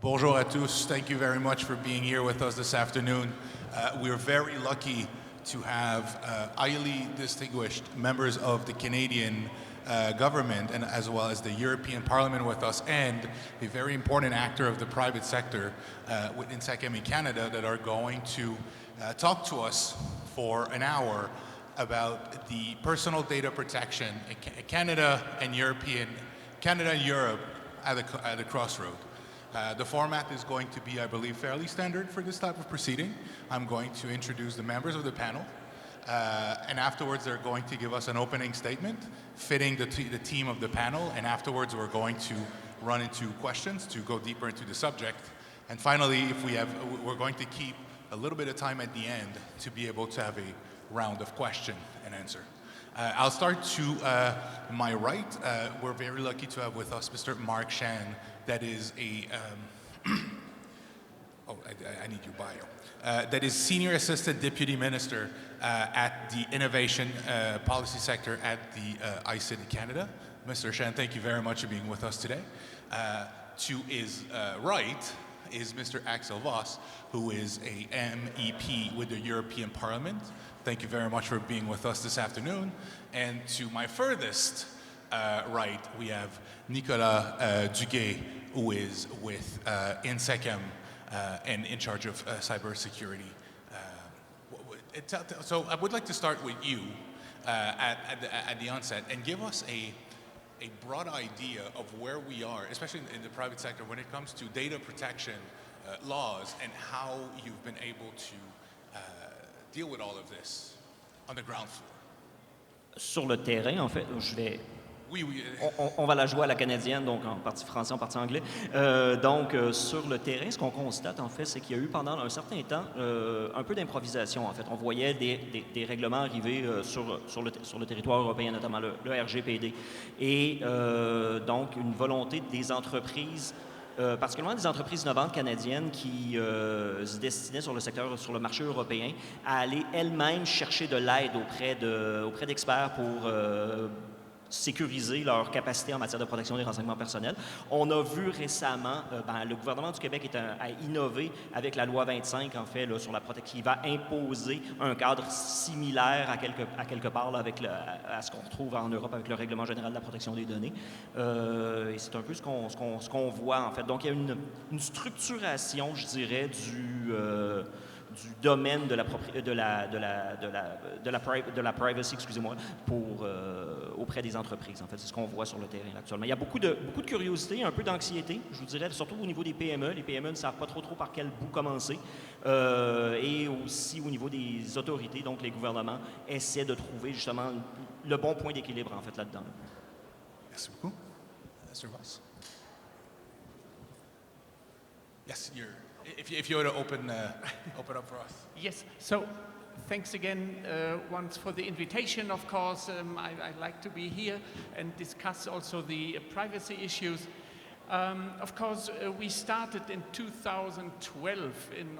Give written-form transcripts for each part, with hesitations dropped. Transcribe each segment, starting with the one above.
Bonjour à tous. Thank you very much for being here with us this afternoon. We're very lucky to have highly distinguished members of the Canadian government and as well as the European Parliament with us, and a very important actor of the private sector within CCPA Canada that are going to talk to us for an hour about the personal data protection in Canada and Europe at a crossroad. The format is going to be, I believe, fairly standard for this type of proceeding. I'm going to introduce the members of the panel, and afterwards they're going to give us an opening statement fitting the team of the panel, and afterwards we're going to run into questions to go deeper into the subject. And finally, we're going to keep a little bit of time at the end to be able to have a round of question and answer. I'll start to my right. We're very lucky to have with us Mr. Mark Shan, that is a, I need your bio. That is Senior Assistant Deputy Minister at the Innovation Policy Sector at the ICID in Canada. Mr. Shan, thank you very much for being with us today. To his right is Mr. Axel Voss, who is a MEP with the European Parliament. Thank you very much for being with us this afternoon. And to my furthest right, we have Nicolas Duguay, who is with in CCPA and in charge of cybersecurity. So I would like to start with you at the onset and give us a broad idea of where we are, especially in the private sector, when it comes to data protection laws and how you've been able to deal with all of this on the ground floor. Sur le terrain, en fait, je vais... Oui. On va la jouer à la canadienne, donc en partie français, en partie anglais. Sur le terrain, ce qu'on constate, en fait, c'est qu'il y a eu pendant un certain temps un peu d'improvisation, en fait. On voyait des règlements arriver sur le territoire européen, notamment le RGPD. Et donc, une volonté des entreprises, particulièrement des entreprises innovantes canadiennes qui se destinaient sur le marché européen, à aller elles-mêmes chercher de l'aide auprès d'experts pour sécuriser leurs capacités en matière de protection des renseignements personnels. On a vu récemment, le gouvernement du Québec a innové avec la loi 25, en fait, là, sur la protection, qui va imposer un cadre similaire à quelque part là, à ce qu'on retrouve en Europe avec le règlement général de la protection des données. Et c'est un peu ce qu'on voit, en fait. Donc, il y a une structuration, je dirais, du domaine de la privacy, excusez-moi, auprès des entreprises. En fait, c'est ce qu'on voit sur le terrain actuellement. Il y a beaucoup de curiosité, un peu d'anxiété, je vous dirais, surtout au niveau des PME. Les PME ne savent pas trop par quel bout commencer. Et aussi au niveau des autorités, donc les gouvernements essaient de trouver justement le bon point d'équilibre, en fait, là-dedans. Merci beaucoup. Mr. Voss. Yes, if you were to open up for us. Yes, so thanks again once for the invitation. Of course, I'd like to be here and discuss also the privacy issues. Of course, we started in 2012 in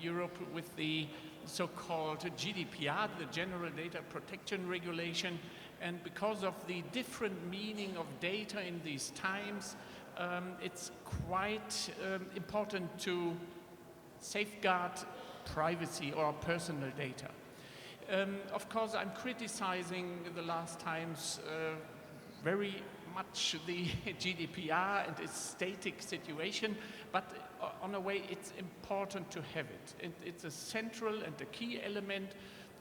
Europe with the so-called GDPR, the General Data Protection Regulation, and because of the different meaning of data in these times, it's quite important to safeguard privacy or personal data. Of course, I'm criticizing the last times very much the GDPR and its static situation, but on a way it's important to have it. It's a central and a key element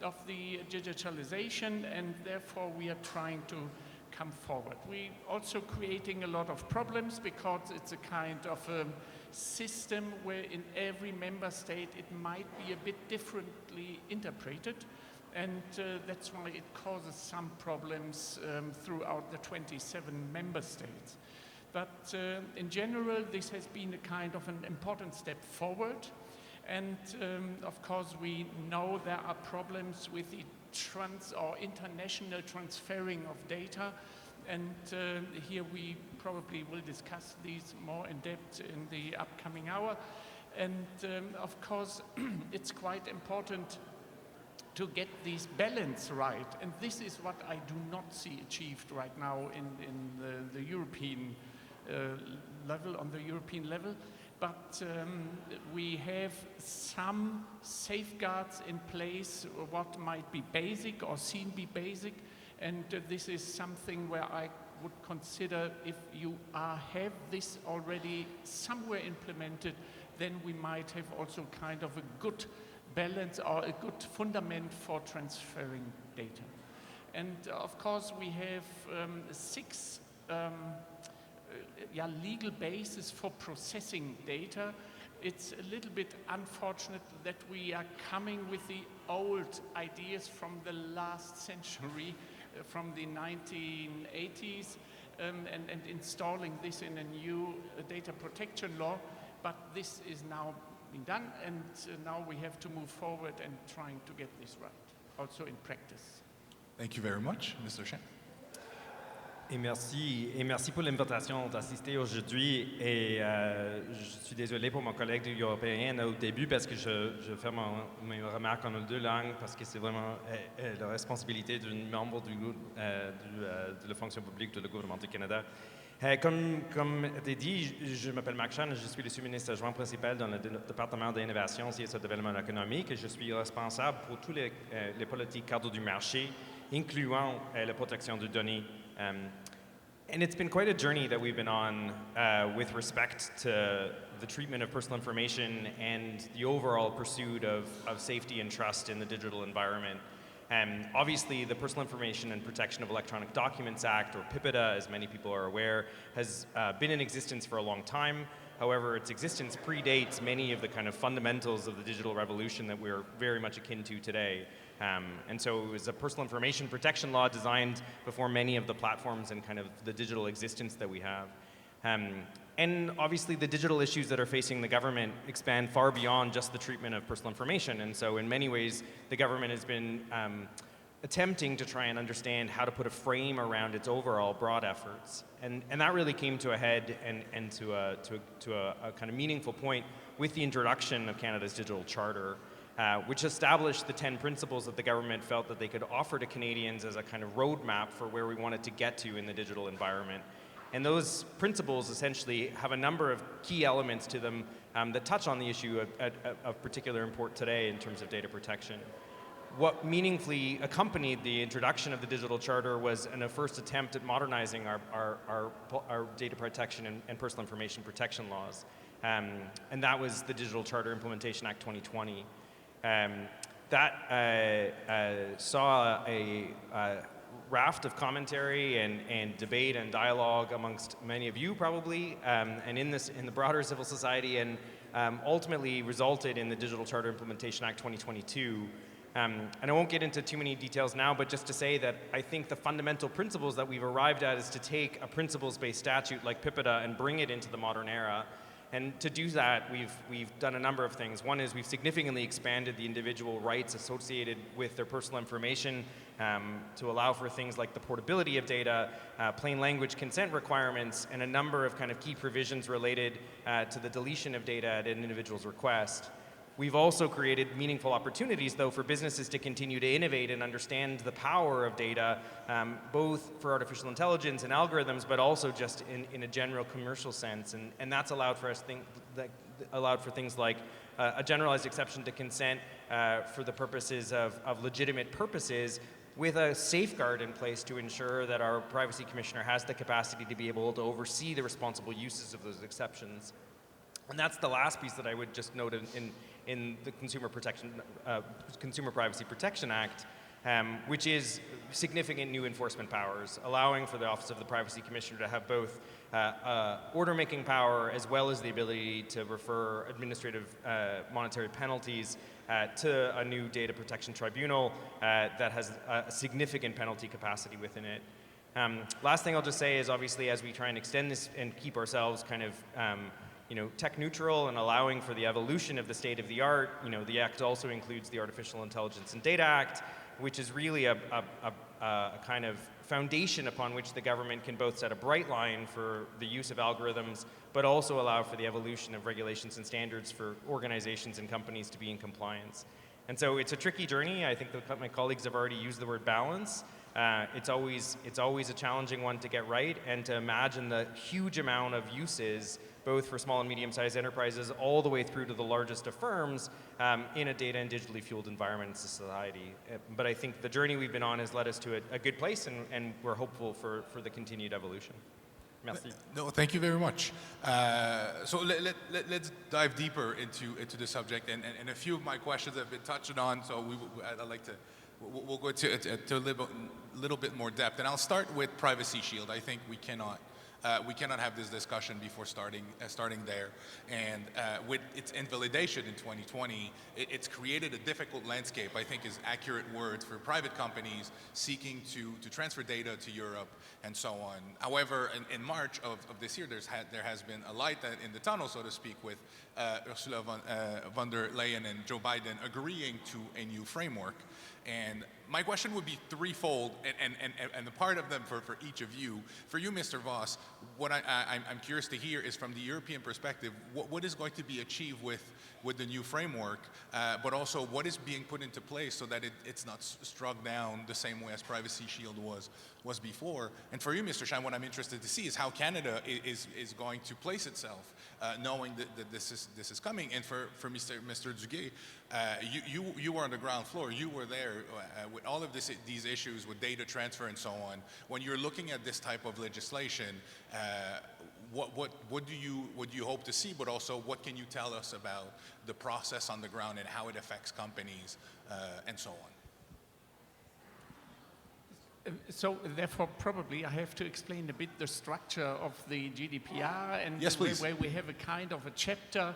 of the digitalization, and therefore we are trying to come forward. We're also creating a lot of problems because it's a kind of a system where in every member state it might be a bit differently interpreted, and that's why it causes some problems throughout the 27 member states. But in general, this has been a kind of an important step forward, and of course we know there are problems with the international transferring of data, and here we probably will discuss these more in depth in the upcoming hour. And of course it's quite important to get this balance right, and this is what I do not see achieved right now in the European level, on the European level. but we have some safeguards in place, what might be basic or seen be basic, and this is something where I would consider if you have this already somewhere implemented, then we might have also kind of a good balance or a good fundament for transferring data. And of course we have 6 legal basis for processing data. It's a little bit unfortunate that we are coming with the old ideas from the last century, from the 1980s, and installing this in a new data protection law. But this is now being done, and now we have to move forward and trying to get this right, also in practice. Thank you very much, Mr. Shen. Et merci pour l'invitation d'assister aujourd'hui. Et je suis désolé pour mon collègue européen au début parce que je fais mes remarques en 2 langues parce que c'est vraiment la responsabilité d'un membre de la fonction publique du gouvernement du Canada. Comme était dit, je m'appelle Marc Chan, je suis le sous-ministre adjoint principal dans le département d'innovation et de développement économique et je suis responsable pour toutes les politiques cadres du marché, incluant la protection des données. And it's been quite a journey that we've been on with respect to the treatment of personal information and the overall pursuit of safety and trust in the digital environment. Obviously, the Personal Information and Protection of Electronic Documents Act, or PIPEDA, as many people are aware, has been in existence for a long time. However, its existence predates many of the kind of fundamentals of the digital revolution that we're very much akin to today. And so it was a personal information protection law designed before many of the platforms and kind of the digital existence that we have. And obviously the digital issues that are facing the government expand far beyond just the treatment of personal information. And so in many ways, the government has been attempting to try and understand how to put a frame around its overall broad efforts. And that really came to a head and to a kind of meaningful point with the introduction of Canada's Digital Charter, which established the 10 principles that the government felt that they could offer to Canadians as a kind of roadmap for where we wanted to get to in the digital environment. And those principles essentially have a number of key elements to them that touch on the issue of particular import today in terms of data protection. What meaningfully accompanied the introduction of the Digital Charter was a first attempt at modernizing our data protection and personal information protection laws. And that was the Digital Charter Implementation Act 2020. That saw a raft of commentary and debate and dialogue amongst many of you probably, and in the broader civil society, and ultimately resulted in the Digital Charter Implementation Act 2022. And I won't get into too many details now, but just to say that I think the fundamental principles that we've arrived at is to take a principles-based statute like PIPEDA and bring it into the modern era. And to do that, we've done a number of things. One is we've significantly expanded the individual rights associated with their personal information to allow for things like the portability of data, plain language consent requirements, and a number of kind of key provisions related to the deletion of data at an individual's request. We've also created meaningful opportunities, though, for businesses to continue to innovate and understand the power of data, both for artificial intelligence and algorithms, but also just in a general commercial sense. And that's allowed for things like a generalized exception to consent for the purposes of legitimate purposes, with a safeguard in place to ensure that our privacy commissioner has the capacity to be able to oversee the responsible uses of those exceptions. And that's the last piece that I would just note in the Consumer Privacy Protection Act, which is significant new enforcement powers, allowing for the Office of the Privacy Commissioner to have both order-making power as well as the ability to refer administrative monetary penalties to a new data protection tribunal that has a significant penalty capacity within it. Last thing I'll just say is, obviously, as we try and extend this and keep ourselves kind of tech neutral and allowing for the evolution of the state of the art, the Act also includes the Artificial Intelligence and Data Act, which is really a kind of foundation upon which the government can both set a bright line for the use of algorithms, but also allow for the evolution of regulations and standards for organizations and companies to be in compliance. And so it's a tricky journey. I think that my colleagues have already used the word balance. It's always a challenging one to get right, and to imagine the huge amount of uses both for small and medium-sized enterprises all the way through to the largest of firms in a data and digitally fueled environment and society. But I think the journey we've been on has led us to a good place, and we're hopeful for the continued evolution. Merci. No, thank you very much. So let's dive deeper into the subject, and a few of my questions have been touched on. So I'd like to we'll go to a little bit more depth, and I'll start with Privacy Shield. I think we cannot have this discussion before starting there. And with its invalidation in 2020, it's created a difficult landscape, I think is accurate words, for private companies seeking to transfer data to Europe and so on. However, in March of this year, there has been a light in the tunnel, so to speak, with Ursula von der Leyen and Joe Biden agreeing to a new framework. And my question would be threefold, and a part of them for each of you. For you, Mr. Voss, what I'm curious to hear is, from the European perspective, what is going to be achieved with the new framework, but also what is being put into place so that it's not struck down the same way as Privacy Shield was before. And for you, Mr. Shine, what I'm interested to see is how Canada is going to place itself, knowing that this is coming. And for Mr. Duguay, you were on the ground floor. You were there with all of these issues with data transfer and so on. When you're looking at this type of legislation, what do you hope to see? But also, what can you tell us about the process on the ground and how it affects companies and so on? So therefore, probably I have to explain a bit the structure of the GDPR, and yes, please. Where we have a kind of a chapter.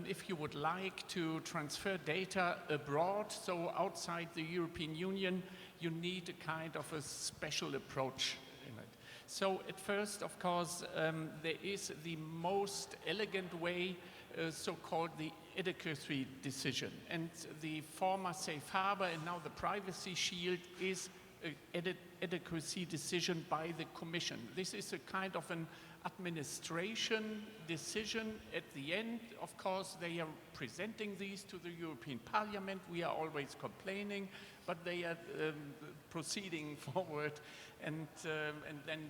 If you would like to transfer data abroad, so outside the European Union, you need a kind of a special approach in it. So at first, of course, there is the most elegant way, so-called the adequacy decision. And the former safe harbor and now the privacy shield is an adequacy decision by the Commission. This is a kind of an administration decision at the end. Of course, they are presenting these to the European Parliament. We are always complaining, but they are proceeding forward. And then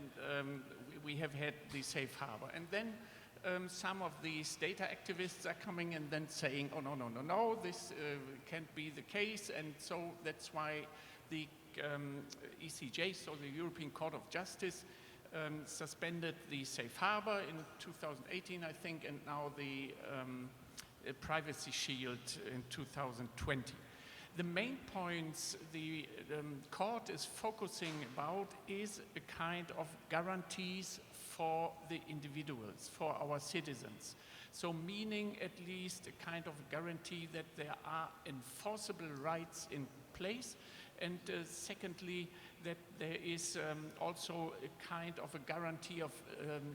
we have had the safe harbor. And then some of these data activists are coming and then saying, oh, no, this can't be the case. And so that's why the ECJ, so the European Court of Justice, suspended the safe harbor in 2018, I think, and now the privacy shield in 2020. The main points the court is focusing about is a kind of guarantees for the individuals, for our citizens. So meaning at least a kind of guarantee that there are enforceable rights in place, and secondly, that there is also a kind of a guarantee of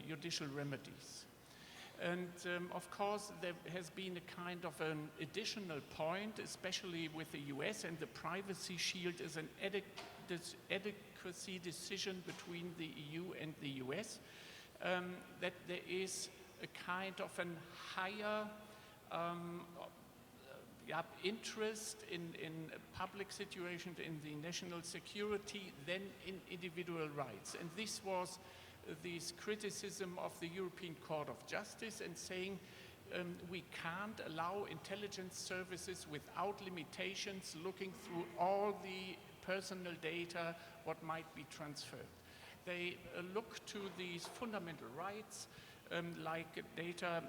judicial remedies. And of course, there has been a kind of an additional point, especially with the US, and the privacy shield is an adequacy decision between the EU and the US, that there is a kind of a higher interest in public situations, in the national security, than in individual rights. And this was this criticism of the European Court of Justice, and saying we can't allow intelligence services without limitations looking through all the personal data what might be transferred. They look to these fundamental rights like data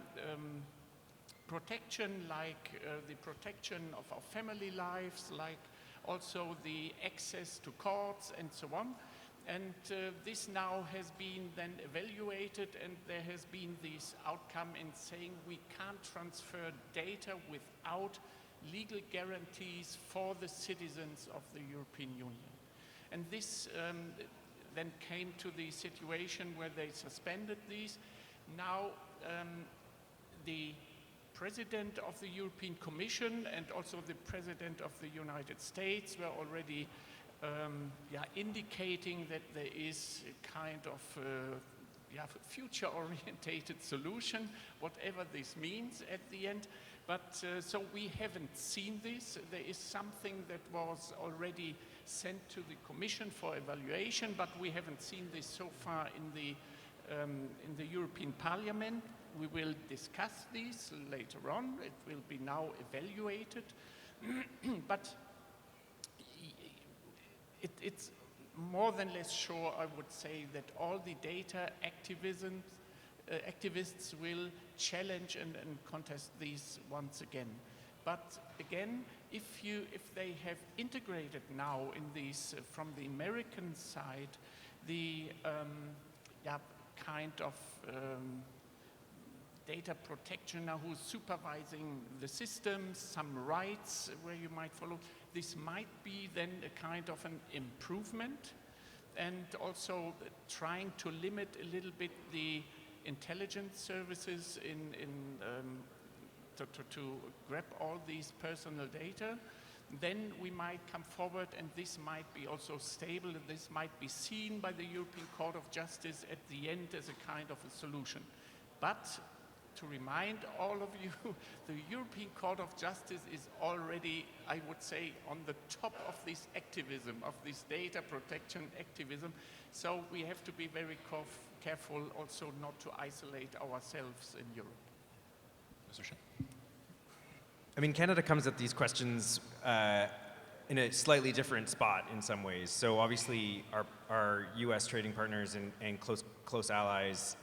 protection, like the protection of our family lives, like also the access to courts and so on. And this now has been then evaluated, and there has been this outcome in saying we can't transfer data without legal guarantees for the citizens of the European Union. And this then came to the situation where they suspended these. Now the President of the European Commission and also the President of the United States were already indicating that there is a kind of future-orientated solution, whatever this means at the end. But so we haven't seen this. There is something that was already sent to the Commission for evaluation, but we haven't seen this so far in the in the European Parliament. We will discuss these later on. It will be now evaluated. But it's more than less sure, I would say, that all the data activists will challenge and contest these once again. But again, if they have integrated now in these, from the American side, the kind of data protection now, who's supervising the systems, some rights where you might follow, this might be then a kind of an improvement, and also trying to limit a little bit the intelligence services to grab all these personal data. Then we might come forward, and this might be also stable, and this might be seen by the European Court of Justice at the end as a kind of a solution. But to remind all of you, the European Court of Justice is already, I would say, on the top of this activism, of this data protection activism. So we have to be very careful also not to isolate ourselves in Europe. Mr. Shen. I mean, Canada comes at these questions in a slightly different spot in some ways. So obviously, our U.S. trading partners and close allies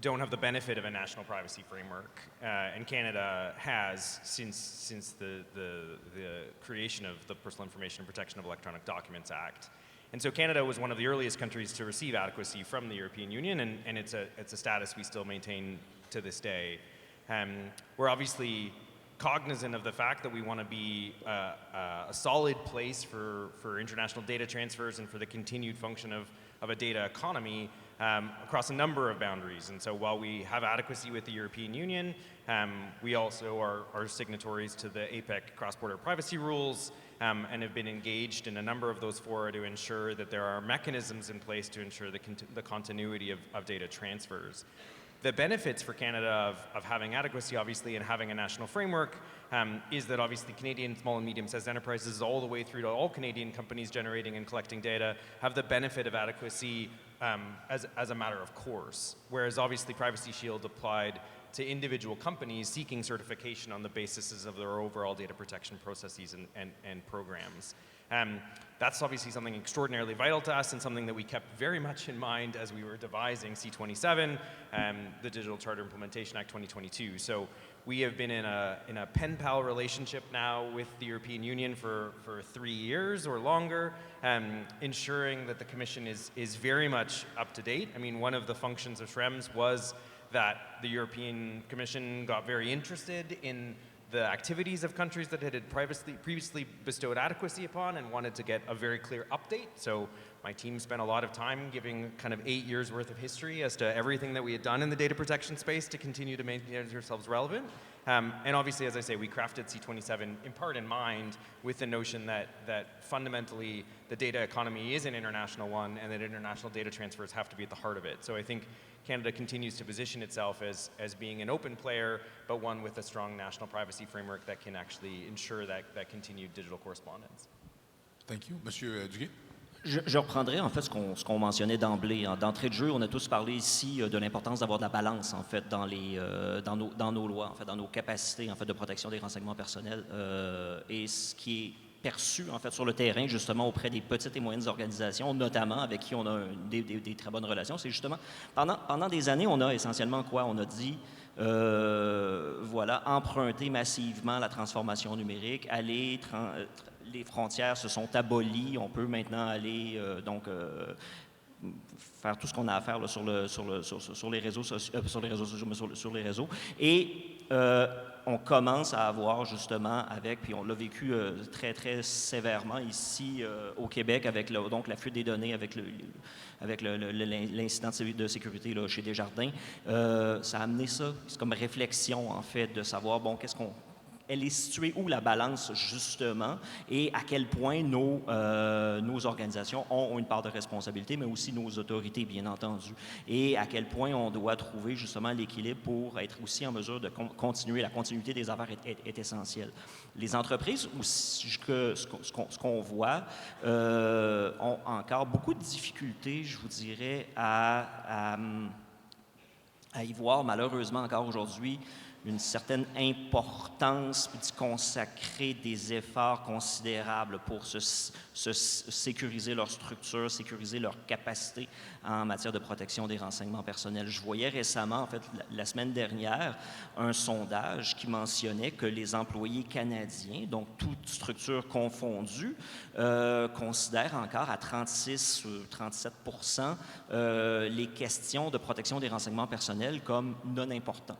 don't have the benefit of a national privacy framework, and Canada has since the creation of the Personal Information and Protection of Electronic Documents Act. And so Canada was one of the earliest countries to receive adequacy from the European Union, and it's a status we still maintain to this day. We're obviously cognizant of the fact that we want to be a solid place for international data transfers and for the continued function of a data economy across a number of boundaries. And so while we have adequacy with the European Union, we also are signatories to the APEC cross-border privacy rules and have been engaged in a number of those fora to ensure that there are mechanisms in place to ensure the continuity of data transfers. The benefits for Canada of having adequacy, obviously, and having a national framework is that obviously Canadian small and medium-sized enterprises all the way through to all Canadian companies generating and collecting data have the benefit of adequacy as a matter of course, whereas obviously Privacy Shield applied to individual companies seeking certification on the basis of their overall data protection processes and programs. That's obviously something extraordinarily vital to us and something that we kept very much in mind as we were devising C27, the Digital Charter Implementation Act 2022. So we have been in a pen pal relationship now with the European Union for 3 years or longer, ensuring that the Commission is very much up to date. I mean, one of the functions of Schrems was that the European Commission got very interested in the activities of countries that it had previously bestowed adequacy upon and wanted to get a very clear update. So my team spent a lot of time giving kind of 8 years worth of history as to everything that we had done in the data protection space to continue to maintain ourselves relevant. And obviously, as I say, we crafted C27 in part in mind with the notion that fundamentally the data economy is an international one and that international data transfers have to be at the heart of it. So I think Canada continues to position itself as being an open player, but one with a strong national privacy framework that can actually ensure that continued digital correspondence. Thank you. Monsieur Duguay. Je reprendrai en fait ce qu'on mentionnait d'emblée. D'entrée de jeu, on a tous parlé ici de l'importance d'avoir de la balance en fait dans nos lois, en fait, dans nos capacités en fait de protection des renseignements personnels. Et ce qui est perçu en fait sur le terrain justement auprès des petites et moyennes organisations, notamment avec qui on a des très bonnes relations, c'est justement pendant des années, on a essentiellement quoi? On a dit voilà, emprunter massivement la transformation numérique, les frontières se sont abolies, on peut maintenant aller faire tout ce qu'on a à faire là, sur les réseaux sociaux, sur les réseaux. Et on commence à avoir justement puis on l'a vécu très très sévèrement ici au Québec avec donc la fuite des données avec l'incident de sécurité là, chez Desjardins. Ça a amené ça, c'est comme réflexion en fait de savoir bon elle est située où la balance, justement, et à quel point nos organisations ont une part de responsabilité, mais aussi nos autorités, bien entendu, et à quel point on doit trouver, justement, l'équilibre pour être aussi en mesure de continuer. La continuité des affaires est essentielle. Les entreprises, aussi, ce qu'on voit, ont encore beaucoup de difficultés, je vous dirais, à y voir, malheureusement, encore aujourd'hui, une certaine importance d'y consacrer des efforts considérables pour sécuriser leur structure, sécuriser leur capacité en matière de protection des renseignements personnels. Je voyais récemment, en fait, la semaine dernière, un sondage qui mentionnait que les employés canadiens, donc toute structure confondue, considèrent encore à 36 ou 37 les questions de protection des renseignements personnels comme non importantes.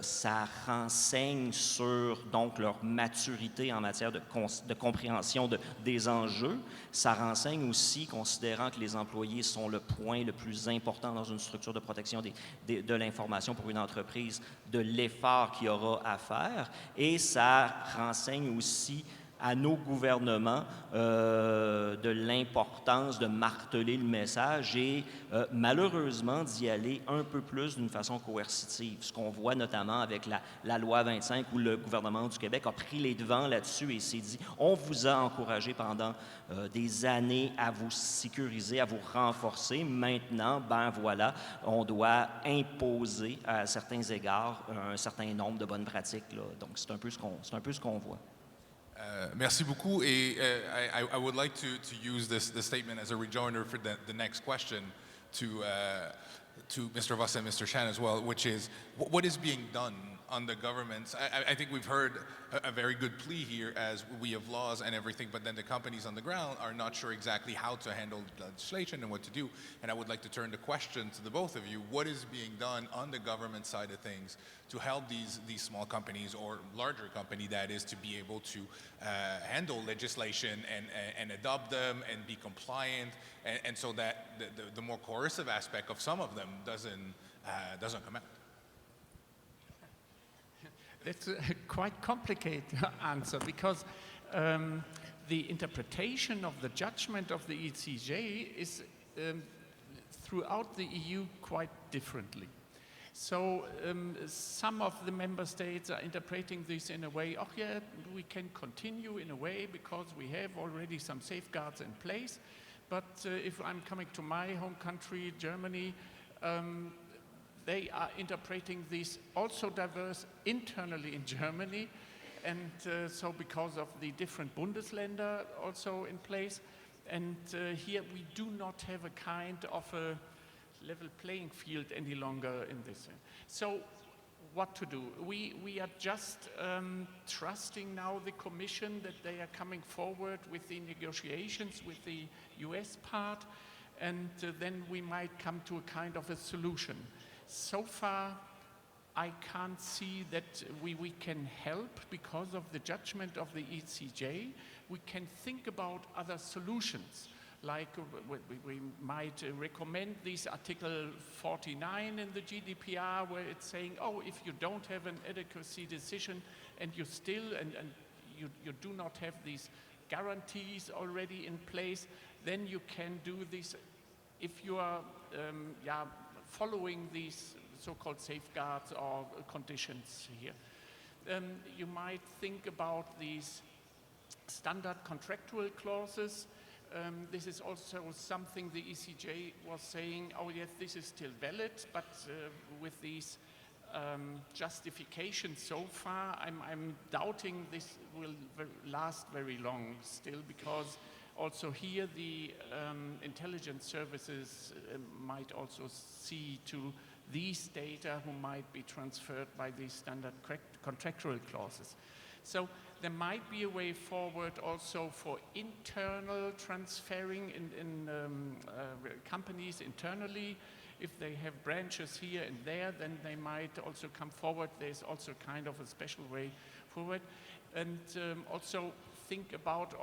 Ça renseigne sur donc leur maturité en matière de compréhension des enjeux. Ça renseigne aussi, considérant que les employés sont le point le plus important dans une structure de protection de l'information pour une entreprise, de l'effort qu'il y aura à faire. Et ça renseigne aussi à nos gouvernements de l'importance de marteler le message et malheureusement d'y aller un peu plus d'une façon coercitive. Ce qu'on voit notamment avec la loi 25 où le gouvernement du Québec a pris les devants là-dessus et s'est dit on vous a encouragé pendant des années à vous sécuriser, à vous renforcer. Maintenant, ben voilà, on doit imposer à certains égards un certain nombre de bonnes pratiques, là. Donc c'est un peu ce qu'on voit. Merci beaucoup. Et I would like to use this statement as a rejoinder for the next question to Mr. Voss and Mr. Chan as well, which is what is being done on the governments? I think we've heard a very good plea here as we have laws and everything, but then the companies on the ground are not sure exactly how to handle legislation and what to do. And I would like to turn the question to the both of you. What is being done on the government side of things to help these small companies or larger company that is to be able to handle legislation and adopt them and be compliant and so that the more coercive aspect of some of them doesn't come out? That's a quite complicated answer because the interpretation of the judgment of the ECJ is throughout the EU quite differently. So some of the member states are interpreting this in a way, oh yeah, we can continue in a way because we have already some safeguards in place. But if I'm coming to my home country, Germany, they are interpreting this also diverse internally in Germany. And so because of the different Bundesländer also in place. And here we do not have a kind of a level playing field any longer in this. So what to do? We are just trusting now the Commission that they are coming forward with the negotiations with the US part, and then we might come to a kind of a solution. So far, I can't see that we can help because of the judgment of the ECJ. We can think about other solutions, like we might recommend this Article 49 in the GDPR, where it's saying, oh, if you don't have an adequacy decision and you still, and you do not have these guarantees already in place, then you can do this if you are following these so-called safeguards or conditions here. You might think about these standard contractual clauses. This is also something the ECJ was saying, oh yes, this is still valid, but with these justifications so far, I'm doubting this will last very long still, because also here the intelligence services might also see to these data who might be transferred by these standard contractual clauses. So there might be a way forward also for internal transferring in companies internally. If they have branches here and there, then they might also come forward. There's also kind of a special way forward. And also think about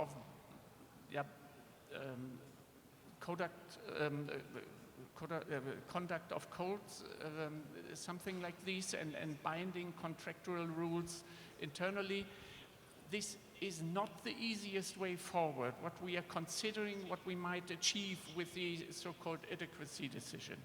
conduct of codes, something like this, and binding contractual rules internally. This is not the easiest way forward, what we are considering, what we might achieve with the so-called adequacy decision.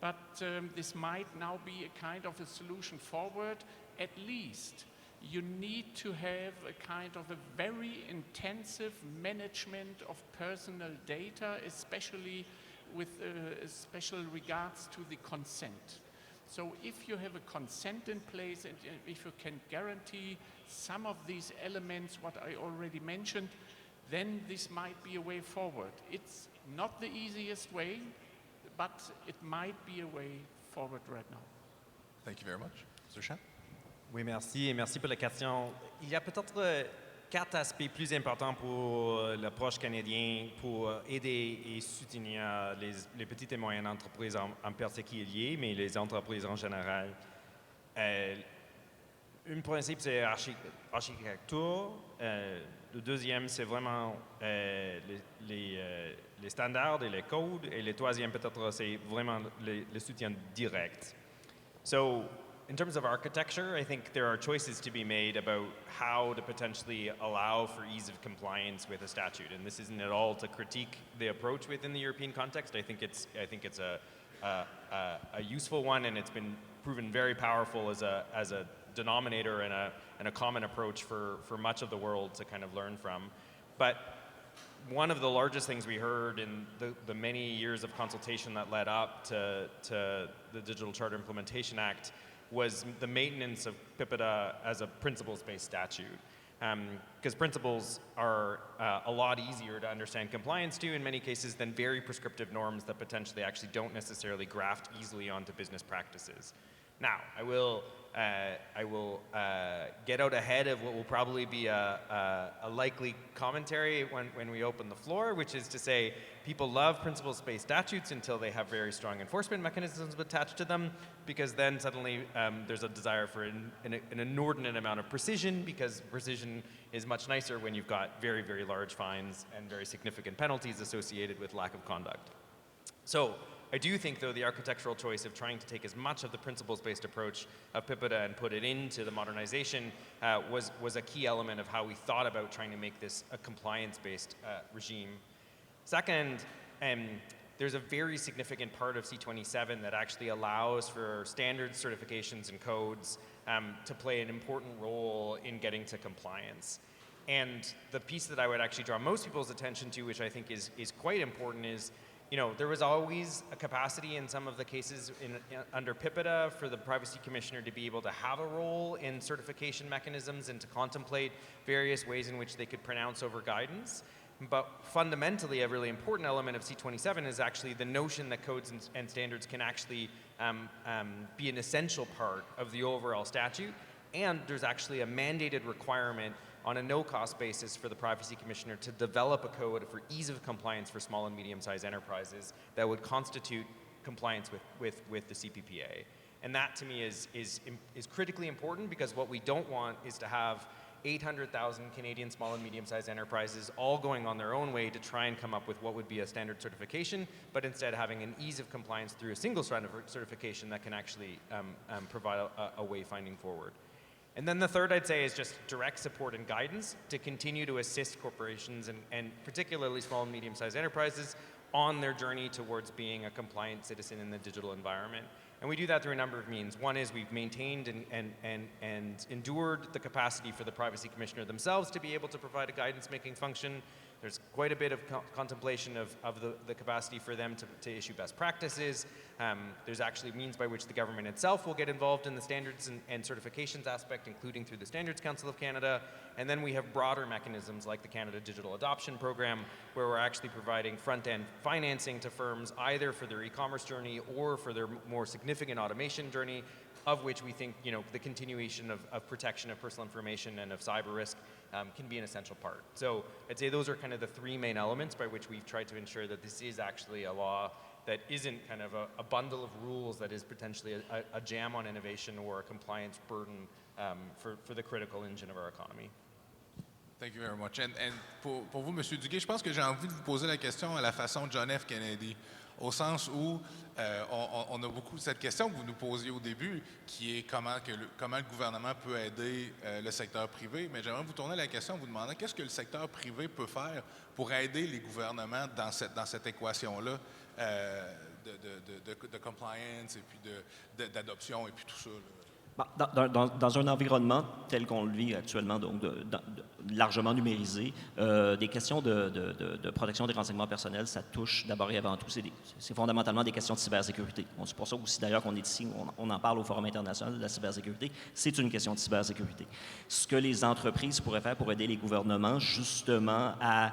But this might now be a kind of a solution forward. At least you need to have a kind of a very intensive management of personal data, especially with special regards to the consent. So if you have a consent in place and if you can guarantee some of these elements, what I already mentioned, then this might be a way forward. It's not the easiest way, but it might be a way forward right now. Thank you very much. Mr. Chan? Oui, merci et merci pour la question. Il y a peut-être 4 aspects plus importants pour l'approche canadienne pour aider et soutenir les petites et moyennes entreprises en particulier, mais les entreprises en général. Un principe, c'est architecture. Le deuxième, c'est vraiment les standards et les codes. Et le troisième, peut-être, c'est vraiment le soutien direct. So, in terms of architecture, I think there are choices to be made about how to potentially allow for ease of compliance with a statute. And this isn't at all to critique the approach within the European context. I think it's a useful one, and it's been proven very powerful as a denominator and a common approach for much of the world to kind of learn from. But one of the largest things we heard in the many years of consultation that led up to the Digital Charter Implementation Act was the maintenance of PIPEDA as a principles-based statute. Because principles are a lot easier to understand compliance to in many cases than very prescriptive norms that potentially actually don't necessarily graft easily onto business practices. Now, I will get out ahead of what will probably be a likely commentary when we open the floor, which is to say people love principles-based statutes until they have very strong enforcement mechanisms attached to them, because then suddenly there's a desire for an inordinate amount of precision, because precision is much nicer when you've got very, very large fines and very significant penalties associated with lack of conduct. So, I do think, though, the architectural choice of trying to take as much of the principles-based approach of PIPEDA and put it into the modernization was a key element of how we thought about trying to make this a compliance-based regime. Second, there's a very significant part of C27 that actually allows for standards, certifications, and codes to play an important role in getting to compliance. And the piece that I would actually draw most people's attention to, which I think is quite important, is there was always a capacity in some of the cases under PIPEDA for the Privacy Commissioner to be able to have a role in certification mechanisms and to contemplate various ways in which they could pronounce over guidance. But fundamentally, a really important element of C27 is actually the notion that codes and standards can actually be an essential part of the overall statute. And there's actually a mandated requirement on a no-cost basis for the Privacy Commissioner to develop a code for ease of compliance for small and medium-sized enterprises that would constitute compliance with the CPPA. And that, to me, is critically important, because what we don't want is to have 800,000 Canadian small and medium-sized enterprises all going on their own way to try and come up with what would be a standard certification, but instead having an ease of compliance through a single strand of certification that can actually provide a way finding forward. And then the third, I'd say, is just direct support and guidance to continue to assist corporations and particularly small and medium-sized enterprises on their journey towards being a compliant citizen in the digital environment. And we do that through a number of means. One is we've maintained and endured the capacity for the Privacy Commissioner themselves to be able to provide a guidance-making function. There's quite a bit of contemplation of the capacity for them to issue best practices. There's actually means by which the government itself will get involved in the standards and certifications aspect, including through the Standards Council of Canada. And then we have broader mechanisms like the Canada Digital Adoption Program, where we're actually providing front-end financing to firms either for their e-commerce journey or for their more significant automation journey, of which we think the continuation of protection of personal information and of cyber risk can be an essential part. So I'd say those are kind of the three main elements by which we've tried to ensure that this is actually a law that isn't kind of a bundle of rules that is potentially a jam on innovation or a compliance burden for the critical engine of our economy. Thank you very much. And pour vous, M. Duguay, je pense que j'ai envie de vous poser la question à la façon de John F. Kennedy. au sens où on a beaucoup cette question que vous nous posiez au début, qui est comment le gouvernement peut aider le secteur privé, mais j'aimerais vous tourner la question en vous demandant qu'est-ce que le secteur privé peut faire pour aider les gouvernements dans cette équation-là de compliance et puis d'adoption et puis tout ça, là. Dans un environnement tel qu'on le vit actuellement, donc largement numérisé, des questions de protection des renseignements personnels, ça touche d'abord et avant tout, c'est fondamentalement des questions de cybersécurité. Bon, c'est pour ça aussi d'ailleurs qu'on est ici, on en parle au Forum international de la cybersécurité, c'est une question de cybersécurité. Ce que les entreprises pourraient faire pour aider les gouvernements justement à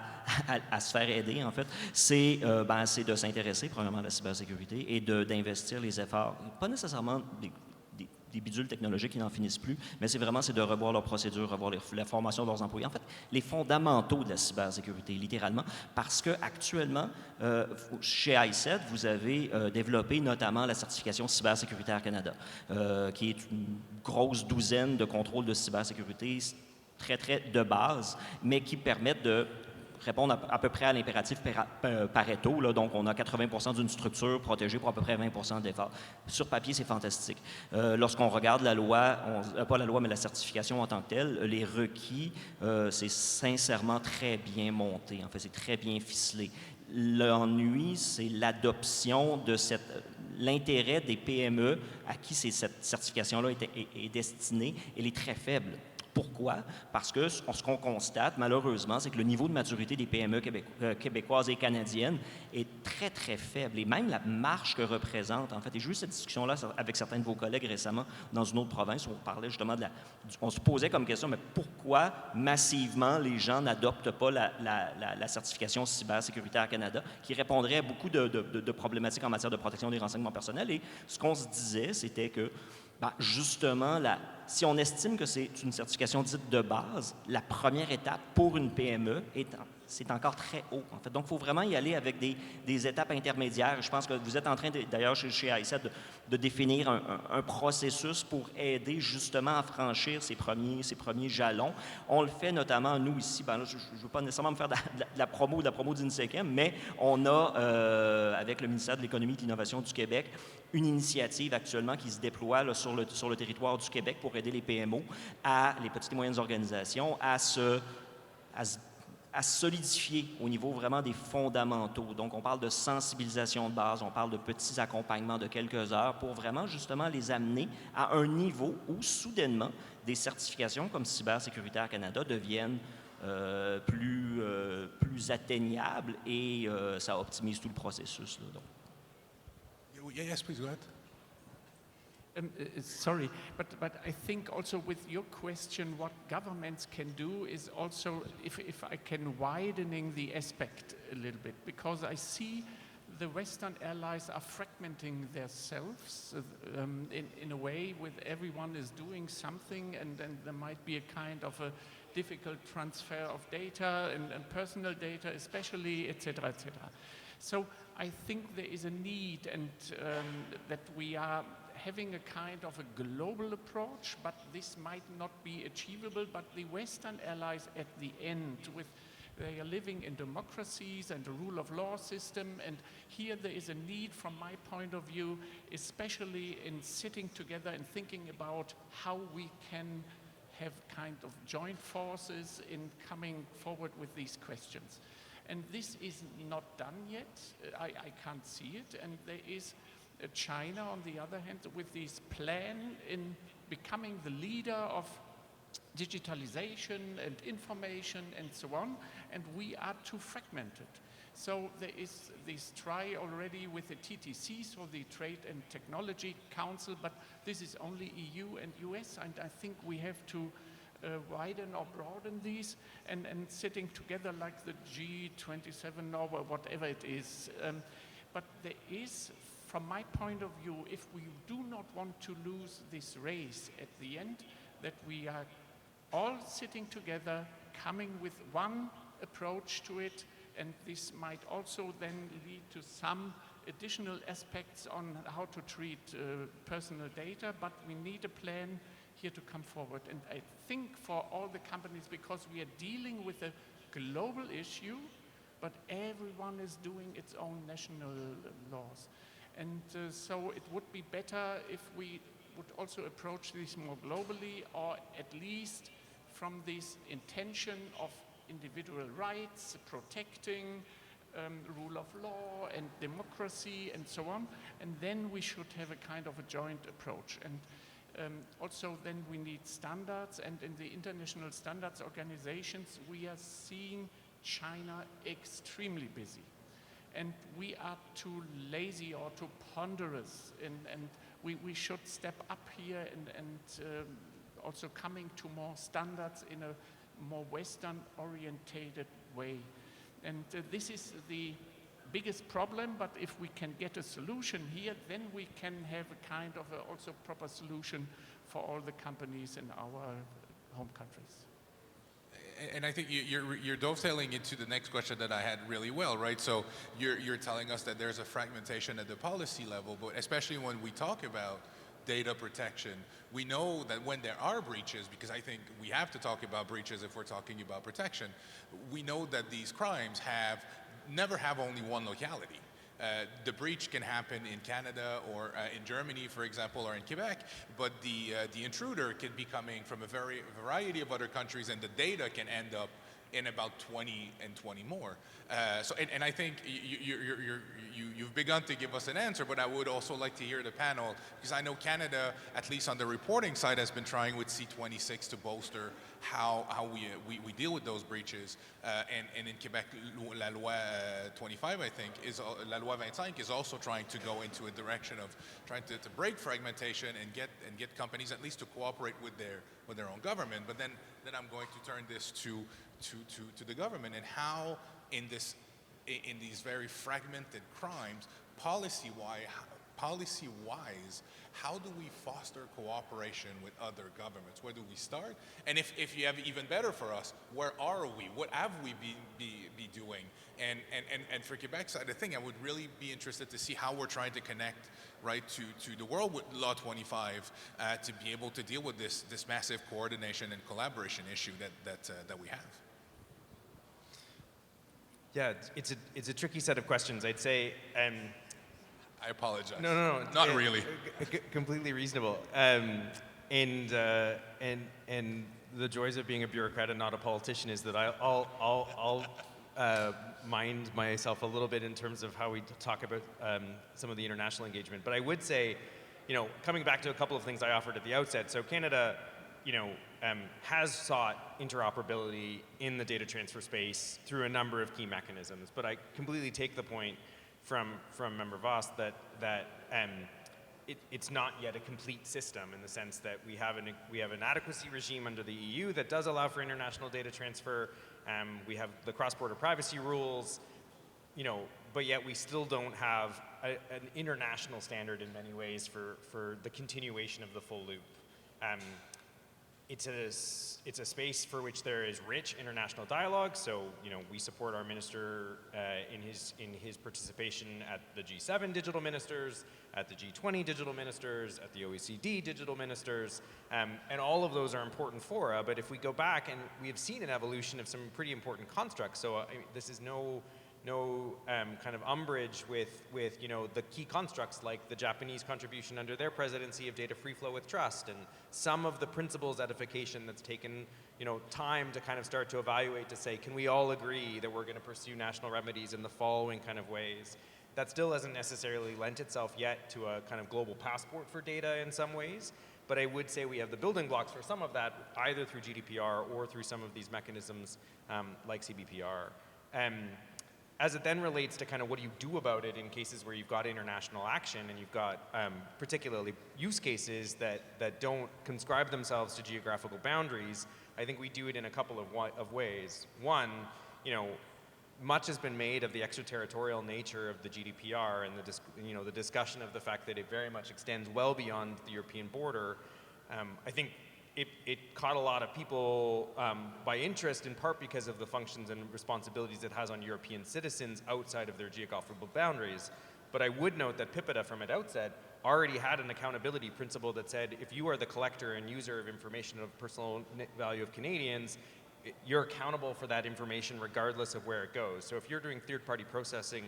se faire aider, en fait, c'est de s'intéresser premièrement à la cybersécurité et d'investir les efforts, pas nécessairement des bidules technologiques qui n'en finissent plus, mais c'est de revoir leurs procédures, revoir la formation de leurs employés. En fait, les fondamentaux de la cybersécurité, littéralement, parce qu'actuellement, chez i7, vous avez développé notamment la certification Cybersécuritaire Canada, qui est une grosse douzaine de contrôles de cybersécurité très, très de base, mais qui permettent de répondre à peu près à l'impératif Pareto. Là, donc, on a 80 d'une structure protégée pour à peu près 20 d'efforts. Sur papier, c'est fantastique. Lorsqu'on regarde la loi, pas la loi, mais la certification en tant que telle, les requis, c'est sincèrement très bien monté. En fait, c'est très bien ficelé. L'ennui, c'est l'adoption de l'intérêt des PME à qui cette certification-là est destinée, elle est très faible. Pourquoi? Parce que ce qu'on constate, malheureusement, c'est que le niveau de maturité des PME québécoises et canadiennes est très, très faible. Et même la marge que représente, en fait, et j'ai eu cette discussion-là avec certains de vos collègues récemment dans une autre province où on parlait justement on se posait comme question, mais pourquoi massivement les gens n'adoptent pas la certification Cybersécuritaire Canada, qui répondrait à beaucoup de problématiques en matière de protection des renseignements personnels. Et ce qu'on se disait, c'était que justement, si on estime que c'est une certification dite de base, la première étape pour une PME c'est encore très haut, en fait. Donc, il faut vraiment y aller avec des étapes intermédiaires. Je pense que vous êtes en train, d'ailleurs, chez i7, de définir un processus pour aider justement à franchir ces premiers jalons. On le fait notamment, nous, ici, là, je ne veux pas nécessairement me faire de la promo d'INSECM, mais on a, avec le ministère de l'Économie et de l'Innovation du Québec, une initiative actuellement qui se déploie là, sur le territoire du Québec pour aider les PMO, les petites et moyennes organisations, à se solidifier au niveau vraiment des fondamentaux. Donc, on parle de sensibilisation de base, on parle de petits accompagnements de quelques heures pour vraiment, justement, les amener à un niveau où, soudainement, des certifications comme Cybersécuritaire Canada deviennent plus atteignables et ça optimise tout le processus, là, donc. Yes, please, go ahead. Sorry, but I think also with your question, what governments can do is also, if I can widening the aspect a little bit, because I see the Western allies are fragmenting themselves in a way with everyone is doing something, and then there might be a kind of a difficult transfer of data and personal data especially, etc., etc. So I think there is a need and that we are having a kind of a global approach, but this might not be achievable, but the Western allies at the end they are living in democracies and a rule of law system, and here there is a need from my point of view, especially in sitting together and thinking about how we can have kind of joint forces in coming forward with these questions. And this is not done yet. I can't see it. And there is China, on the other hand, with this plan in becoming the leader of digitalization and information and so on, and we are too fragmented. So there is this try already with the TTC, so the Trade and Technology Council, but this is only EU and US, and I think we have to widen or broaden these and sitting together like the G27 or whatever it is. But there is, from my point of view, if we do not want to lose this race at the end, that we are all sitting together, coming with one approach to it, and this might also then lead to some additional aspects on how to treat personal data, but we need a plan here to come forward. And I think for all the companies, because we are dealing with a global issue, but everyone is doing its own national laws. And so it would be better if we would also approach this more globally, or at least from this intention of individual rights, protecting rule of law and democracy and so on, and then we should have a kind of a joint approach. And also then we need standards, and in the international standards organizations we are seeing China extremely busy. And we are too lazy or too ponderous, and we should step up here and also coming to more standards in a more Western-orientated way. And this is the biggest problem, but if we can get a solution here, then we can have a kind of a also proper solution for all the companies in our home countries. And I think you're dovetailing into the next question that I had really well, right? So you're telling us that there's a fragmentation at the policy level, but especially when we talk about data protection, we know that when there are breaches, because I think we have to talk about breaches if we're talking about protection, we know that these crimes never have only one locality. The breach can happen in Canada or in Germany, for example, or in Quebec, but the intruder can be coming from a variety of other countries, and the data can end up in about 20 and 20 more. And I think you've begun to give us an answer, but I would also like to hear the panel, because I know Canada, at least on the reporting side, has been trying with C26 to bolster how we deal with those breaches. And in Quebec, la loi 25, I think, la loi 25 is also trying to go into a direction of trying to break fragmentation and get companies at least to cooperate with their own government. But then I'm going to turn this to the government, and how in these very fragmented crimes, policy-wise, how do we foster cooperation with other governments? Where do we start? And if you have even better for us, where are we? What have we be doing? And for Quebec's side, I think I would really be interested to see how we're trying to connect right to the world with Law 25 to be able to deal with this massive coordination and collaboration issue that we have. Yeah, it's a tricky set of questions. I'd say. I apologize. No, not really. Completely reasonable. And the joys of being a bureaucrat and not a politician is that I'll mind myself a little bit in terms of how we talk about some of the international engagement. But I would say, coming back to a couple of things I offered at the outset. So Canada, has sought interoperability in the data transfer space through a number of key mechanisms. But I completely take the point from Member Voss that it's not yet a complete system, in the sense that we have an adequacy regime under the EU that does allow for international data transfer. We have the cross-border privacy rules, but yet we still don't have an international standard in many ways for the continuation of the full loop. It's a space for which there is rich international dialogue. So, we support our minister in his participation at the G7 digital ministers, at the G20 digital ministers, at the OECD digital ministers, and all of those are important fora. But if we go back, and we have seen an evolution of some pretty important constructs. So this is no kind of umbrage with the key constructs like the Japanese contribution under their presidency of data free flow with trust, and some of the principles edification that's taken time to kind of start to evaluate, to say, can we all agree that we're going to pursue national remedies in the following kind of ways? That still hasn't necessarily lent itself yet to a kind of global passport for data in some ways, but I would say we have the building blocks for some of that, either through GDPR or through some of these mechanisms like CBPR. As it then relates to kind of what do you do about it in cases where you've got international action and you've got particularly use cases that don't conscribe themselves to geographical boundaries, I think we do it in a couple of ways. One, much has been made of the extraterritorial nature of the GDPR and the discussion of the fact that it very much extends well beyond the European border. I think it caught a lot of people by interest, in part because of the functions and responsibilities it has on European citizens outside of their geographical boundaries. But I would note that PIPEDA from its outset already had an accountability principle that said if you are the collector and user of information of personal value of Canadians, you're accountable for that information regardless of where it goes. So if you're doing third-party processing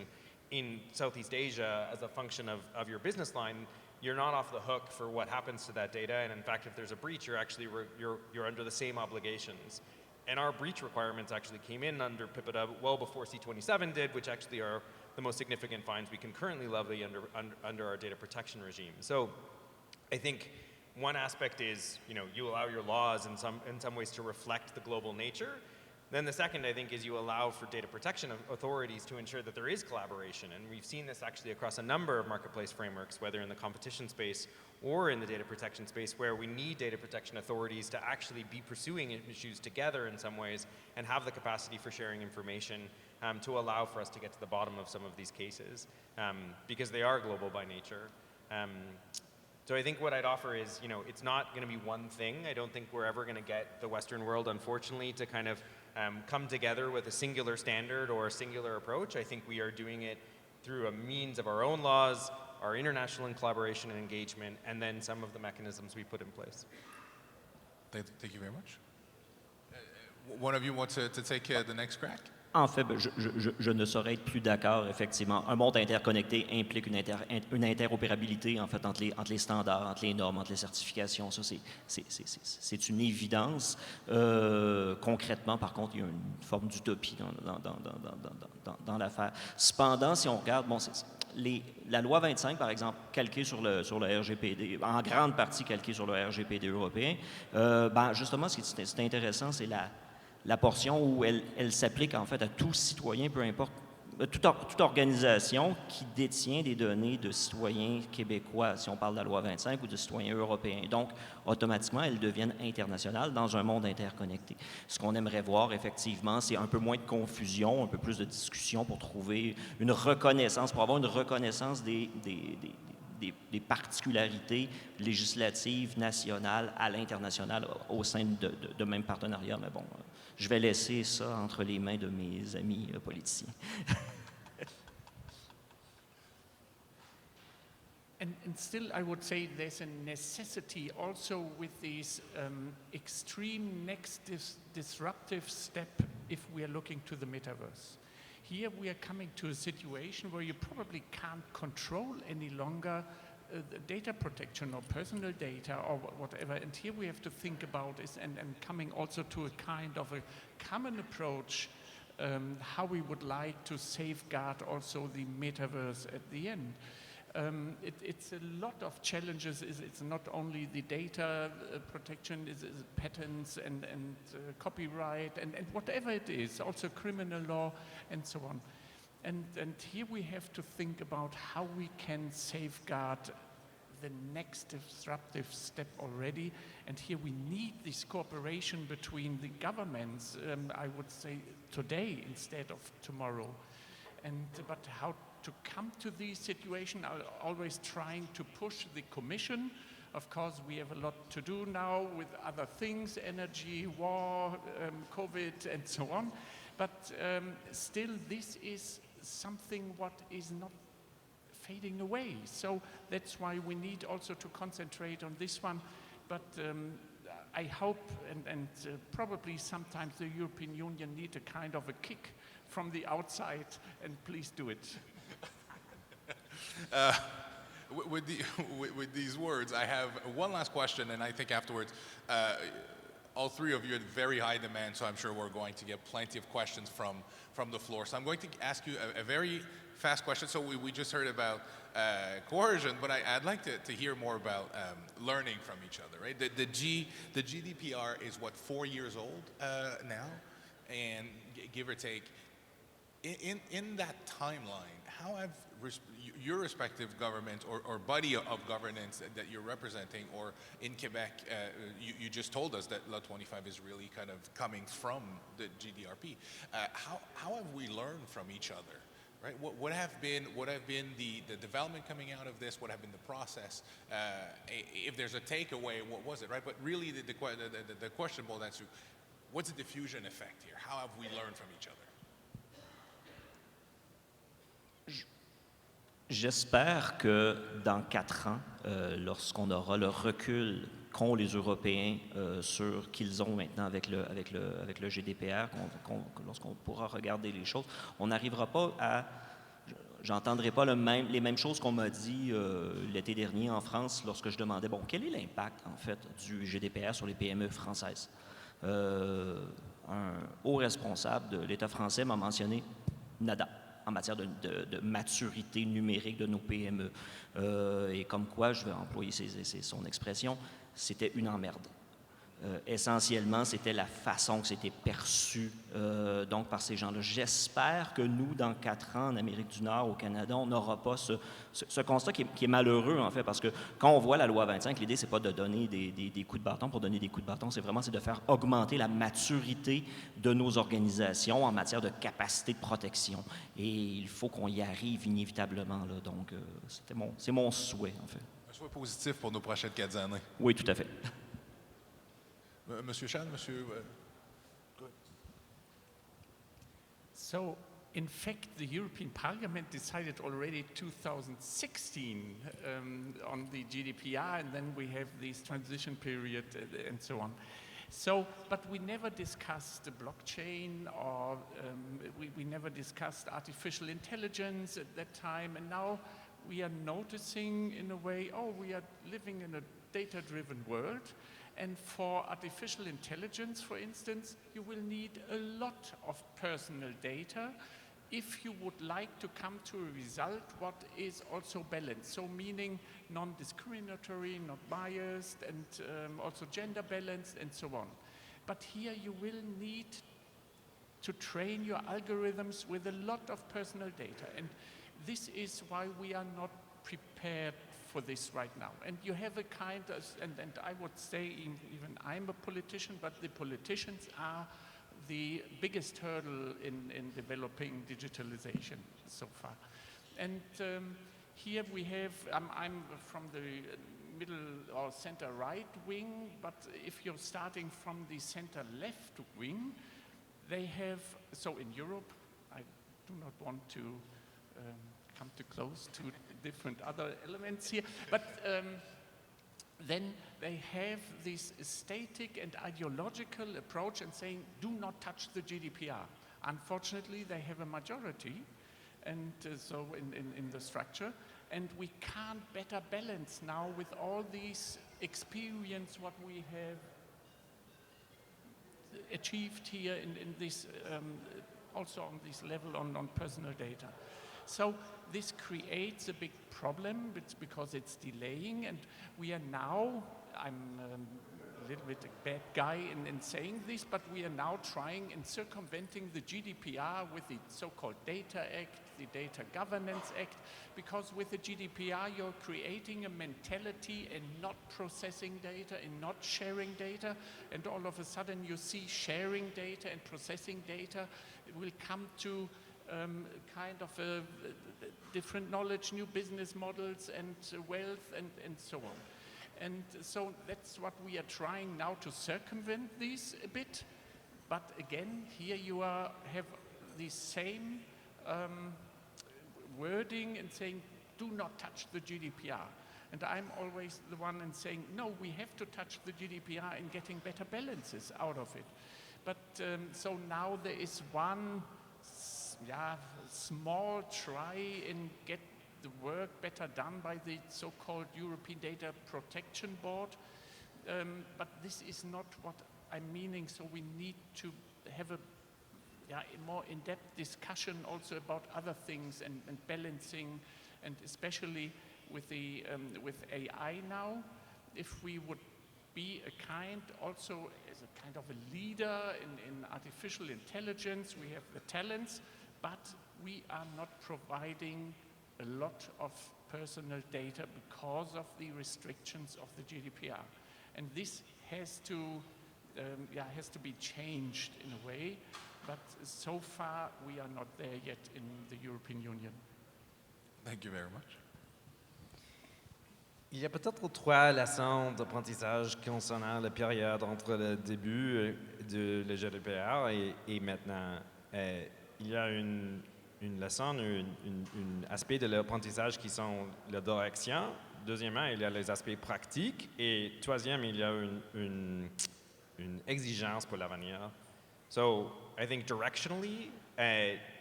in Southeast Asia as a function of your business line, you're not off the hook for what happens to that data. And in fact, if there's a breach, you're actually you're under the same obligations. And our breach requirements actually came in under PIPEDA well before C27 did, which actually are the most significant fines we can currently levy under our data protection regime. So I think one aspect is, you allow your laws in some ways to reflect the global nature. Then the second, I think, is you allow for data protection authorities to ensure that there is collaboration. And we've seen this actually across a number of marketplace frameworks, whether in the competition space or in the data protection space, where we need data protection authorities to actually be pursuing issues together in some ways and have the capacity for sharing information to allow for us to get to the bottom of some of these cases, because they are global by nature. So I think what I'd offer is, it's not going to be one thing. I don't think we're ever going to get the Western world, unfortunately, to kind of come together with a singular standard or a singular approach. I think we are doing it through a means of our own laws, our international collaboration and engagement, and then some of the mechanisms we put in place. Thank you very much. One of you wants to take the next crack? En fait, je ne saurais être plus d'accord, effectivement. Un monde interconnecté implique une interopérabilité, en fait, entre les standards, entre les normes, entre les certifications. Ça, c'est une évidence. Concrètement, par contre, il y a une forme d'utopie dans l'affaire. Cependant, si on regarde, la loi 25, par exemple, calquée sur le RGPD, en grande partie calquée sur le RGPD européen, justement, ce qui est intéressant, c'est la portion où elle s'applique en fait à tout citoyen, peu importe, toute organisation qui détient des données de citoyens québécois, si on parle de la loi 25, ou de citoyens européens. Donc, automatiquement, elles deviennent internationales dans un monde interconnecté. Ce qu'on aimerait voir, effectivement, c'est un peu moins de confusion, un peu plus de discussion pour trouver une reconnaissance, pour avoir une reconnaissance des particularités législatives nationales à l'international au sein de même partenariat. Mais bon, je vais laisser ça entre les mains de mes amis politiciens. And still, I would say there's a necessity also with these extreme next disruptive step if we are looking to the metaverse. Here we are coming to a situation where you probably can't control any longer the data protection or personal data or whatever. And here we have to think about this and coming also to a kind of a common approach how we would like to safeguard also the metaverse at the end. It's a lot of challenges. It's not only the data protection, it's patents and copyright and whatever it is, also criminal law and so on. And here we have to think about how we can safeguard the next disruptive step already. And here we need this cooperation between the governments, I would say today instead of tomorrow. But how to come to this situation, I'm always trying to push the Commission. Of course, we have a lot to do now with other things, energy, war, COVID, and so on. But still, this is something what is not fading away. So that's why we need also to concentrate on this one. But I hope, and probably sometimes the European Union need a kind of a kick from the outside, and please do it. With these words, I have one last question, and I think afterwards, all three of you are very high demand, so I'm sure we're going to get plenty of questions from the floor. So I'm going to ask you a very fast question. So we just heard about coercion, but I'd like to hear more about learning from each other, right? The GDPR is, what, 4 years old now? And give or take, in that timeline, how have your respective governments or body of governance that you're representing, or in Quebec, you just told us that Law 25 is really kind of coming from the GDRP. How have we learned from each other, right? What have been the development coming out of this? What have been the process? If there's a takeaway, what was it, right? But really, the question boils down to, what's the diffusion effect here? How have we learned from each other? J'espère que dans 4 ans, lorsqu'on aura le recul qu'ont les Européens qu'ils ont maintenant avec le GDPR, lorsqu'on pourra regarder les choses, on n'arrivera pas à... J'entendrai pas les mêmes choses qu'on m'a dit l'été dernier en France lorsque je demandais, bon, quel est l'impact, en fait, du GDPR sur les PME françaises? Un haut responsable de l'État français m'a mentionné nada en matière de maturité numérique de nos PME. Et comme quoi, je vais employer son expression, c'était une emmerde. Essentiellement, c'était la façon que c'était perçu donc par ces gens-là. J'espère que nous, dans 4 ans, en Amérique du Nord, au Canada, on n'aura pas ce constat qui est malheureux, en fait, parce que quand on voit la loi 25, l'idée, c'est pas de donner des coups de bâton pour donner des coups de bâton, c'est de faire augmenter la maturité de nos organisations en matière de capacité de protection. Et il faut qu'on y arrive inévitablement, là. Donc, c'est mon souhait, en fait. Un souhait positif pour nos prochaines 4 années. Oui, tout à fait. Monsieur Chan, Monsieur... So, in fact, the European Parliament decided already 2016 on the GDPR, and then we have this transition period and so on. So, but we never discussed the blockchain, or we never discussed artificial intelligence at that time, and now we are noticing in a way, oh, we are living in a data-driven world. And for artificial intelligence, for instance, you will need a lot of personal data if you would like to come to a result what is also balanced. So meaning non-discriminatory, not biased, and also gender balanced, and so on. But here you will need to train your algorithms with a lot of personal data. And this is why we are not prepared for this right now. And you have a kind of, and I would say even I'm a politician, but the politicians are the biggest hurdle in developing digitalization so far. And here we have, I'm from the middle or center right wing, but if you're starting from the center left wing, they have, so in Europe, I do not want to come too close to different other elements here, but then they have this static and ideological approach and saying, do not touch the GDPR. Unfortunately, they have a majority, and so in the structure, and we can't better balance now with all these experience what we have achieved here in this, also on this level on personal data. So this creates a big problem because it's delaying, and we are now, I'm a little bit a bad guy in saying this, but we are now trying in circumventing the GDPR with the so-called Data Act, the Data Governance Act, because with the GDPR you're creating a mentality and not processing data and not sharing data, and all of a sudden you see sharing data and processing data. It will come to kind of a different knowledge, new business models and wealth and so on. And so that's what we are trying now to circumvent these a bit. But again, here you have the same wording and saying, do not touch the GDPR. And I'm always the one in saying, no, we have to touch the GDPR in getting better balances out of it. But so now there is one small try and get the work better done by the so-called European Data Protection Board. But this is not what I'm meaning, so we need to have a more in-depth discussion also about other things and balancing, and especially with the with AI now, if we would be a kind, also as a kind of a leader in artificial intelligence, we have the talents, but we are not providing a lot of personal data because of the restrictions of the GDPR. And this has to be changed in a way, but so far we are not there yet in the European Union. Thank you very much. Il y a peut-être 3 leçons d'apprentissage concernant la période entre le début de le GDPR et maintenant. Il y a une leçon, un aspect de l'apprentissage qui sont la direction deuxièmement, il y a les aspects pratiques. Et troisième, il y a une exigence pour l'avenir. So I think directionally,